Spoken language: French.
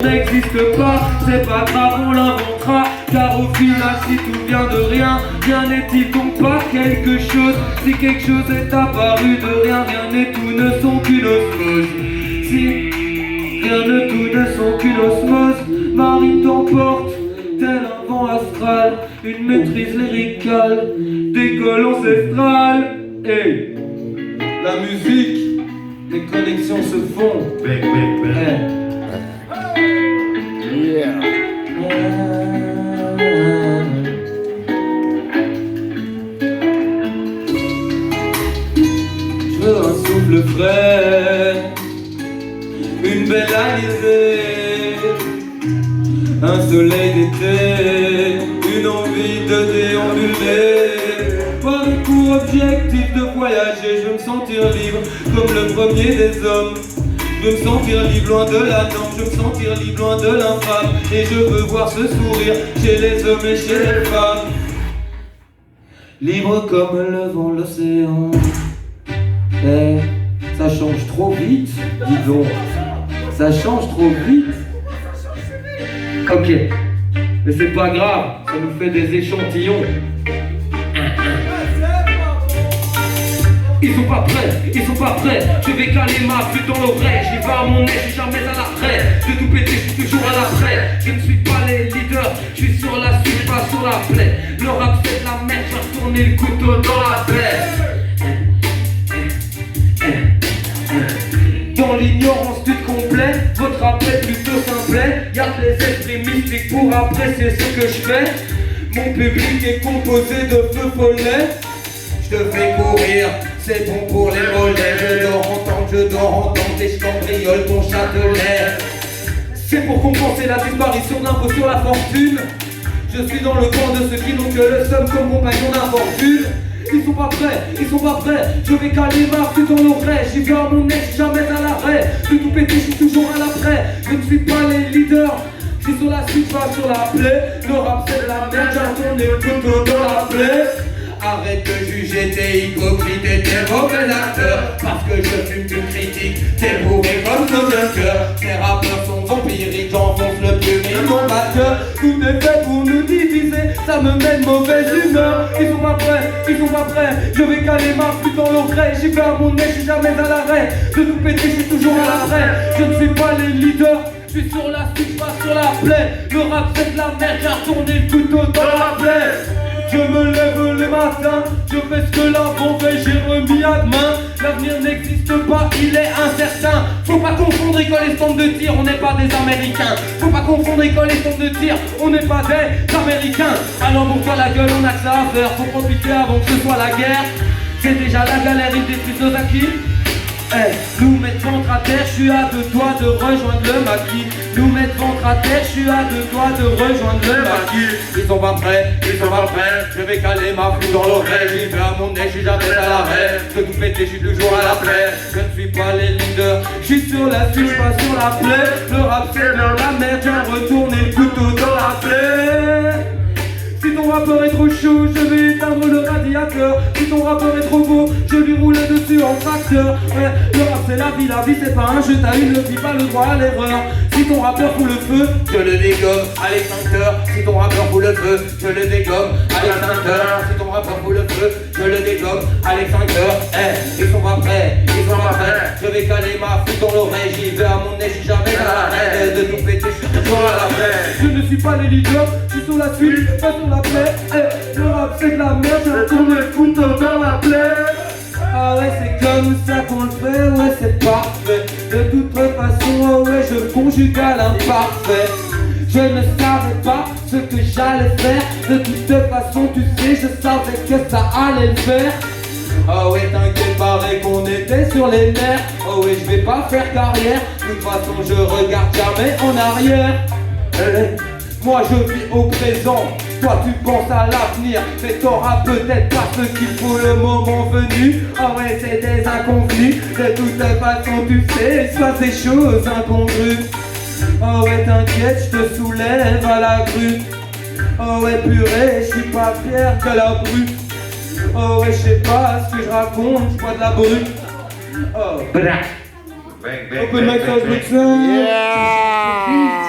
n'existe pas, c'est pas grave, on l'inventera. Car au final, si tout vient de rien, rien n'est-il donc pas quelque chose? Si quelque chose est apparu de rien, rien et tout ne sont qu'une osmose. Si rien ne tout ne sont qu'une osmose, Marine t'emporte, tel un vent astral, une maîtrise lyricale, d'école ancestrale. Hey, la musique, les connexions se font. Bang, bang, bang. Hey. Yeah. Je veux un souffle frais, une belle alizée, un soleil d'été, une envie de déambuler. Pas de court objectif de voyager, je veux me sentir libre comme le premier des hommes. Je veux me sentir libre loin de la norme, je veux me sentir libre loin de l'infâme. Et je veux voir ce sourire chez les hommes et chez les femmes. Libre comme le vent, l'océan. Eh, ça change trop vite, dis donc. Ça change trop vite. Ok, mais c'est pas grave, ça nous fait des échantillons. Ils sont pas prêts, je vais caler ma flûte dans l'oreille. J'y vais à mon nez, je suis jamais à l'arrêt. De tout péter, je suis toujours à l'après. Je ne suis pas les leaders, je suis sur la suite, pas sur la plaie. Le rap c'est de la merde, j'ai retourné le couteau dans la plaie. Dans l'ignorance toute complète, votre rap est plutôt simplet. Y'a que les esprits mystiques pour apprécier ce que je fais. Mon public est composé de feux follets. Je te fais courir, c'est bon pour les mollets. Je dors entendre et je cambriole ton châtelet. C'est pour compenser la disparition d'impôts sur la fortune. Je suis dans le camp de ceux qui n'ont que le somme comme compagnon d'infortune. Ils sont pas prêts, je vais caler ma flûte dans l'oreille. J'y vais à mon nez, jamais à l'arrêt. De tout péter, je suis toujours à l'après. Je ne suis pas les leaders, je suis sur la suite, pas sur la plaie. Le rap c'est de la merde, j'ai retourné le couteau dans la plaie. Arrête de juger, t'es hypocrite et t'es mauvais acteur. Parce que je fume, tu critiques, t'es bourré comme nos cœur. Tes rappeurs sont vampiriques, j'enfonce le plume et mon batteur. Tout est fait pour nous diviser, ça me met de mauvaise humeur. Ils sont pas prêts, je vais caler ma flûte dans l'oreille. J'y vais à mon nez, je suis jamais à l'arrêt. De tout péter, je suis toujours à l'arrêt. Je ne suis pas les leaders, je suis sur la suite, pas sur la plaie. Le rap c'est de la merde, j'ai retourné le couteau dans la plaie. Je me lève le matin, je fais ce que l'avant fait, j'ai remis à demain. L'avenir n'existe pas, il est incertain. Faut pas confondre école et stand de tir, on n'est pas des Américains. Faut pas confondre école et stand de tir, on n'est pas des Américains. Alors pour faire la gueule, on a que ça à faire, faut profiter avant que ce soit la guerre. C'est déjà la galère, ils détruisent nos acquis. Hey, nous mettre ventre à terre, je suis à deux doigts de rejoindre le maquis. Nous mettre ventre à terre, je suis à deux doigts de rejoindre le maquis. Ils sont pas prêts, je vais caler ma flûte dans l'oreille. J'y vais à mon nez, je suis jamais à l'arrêt. De tout péter, je suis toujours à la plaie. Je ne suis pas les leaders, je suis sur la suite, pas sur la plaie. Le rap c'est de la merde, j'ai retourné le couteau dans la plaie. Si ton rappeur est trop chaud, je vais éteindre le radiateur. Si ton rappeur est trop beau, je lui roule dessus en tracteur. Ouais, le rap c'est la vie c'est pas un jeu, t'as une vie, pas le droit à l'erreur. Si ton rappeur fout le feu, je le dégomme à l'extincteur. Si ton rappeur fout le feu, je le dégomme à l'extincteur. Si ton rappeur fout le feu, je le dégomme à l'extincteur. Eh, ils sont pas prêts, je vais caler ma flûte dans l'oreille. J'y vais à mon nez, j'suis jamais à l'arrêt. De tout péter, je suis toujours à la plaie. Je ne suis pas les leaders, je suis sur la suite, pas sur la plaie. Eh, le rap c'est de la merde, je retourne le couteau dans la plaie. Ah ouais, c'est comme ça qu'on le fait, ouais c'est parfait. De toute façon, oh ouais, je conjugue à l'imparfait. Je ne savais pas ce que j'allais faire. De toute façon, tu sais, je savais que ça allait le faire. Oh ouais, t'inquiète, pareil qu'on était sur les nerfs. Oh ouais, je vais pas faire carrière. De toute façon, je regarde jamais en arrière. Moi je vis au présent, toi tu penses à l'avenir. Mais t'auras peut-être pas ce qu'il faut le moment venu. Ah ouais, c'est des inconvenus. De toute façon tu sais, soit ces choses incongrues. Oh ouais, t'inquiète, je te soulève à la grue. Oh ouais, purée, je suis pas fier de la brute. Oh ouais, je sais pas ce que je raconte, je bois de la brute. Oh, Bang, bang, open bang, mic bang, bang. Yeah.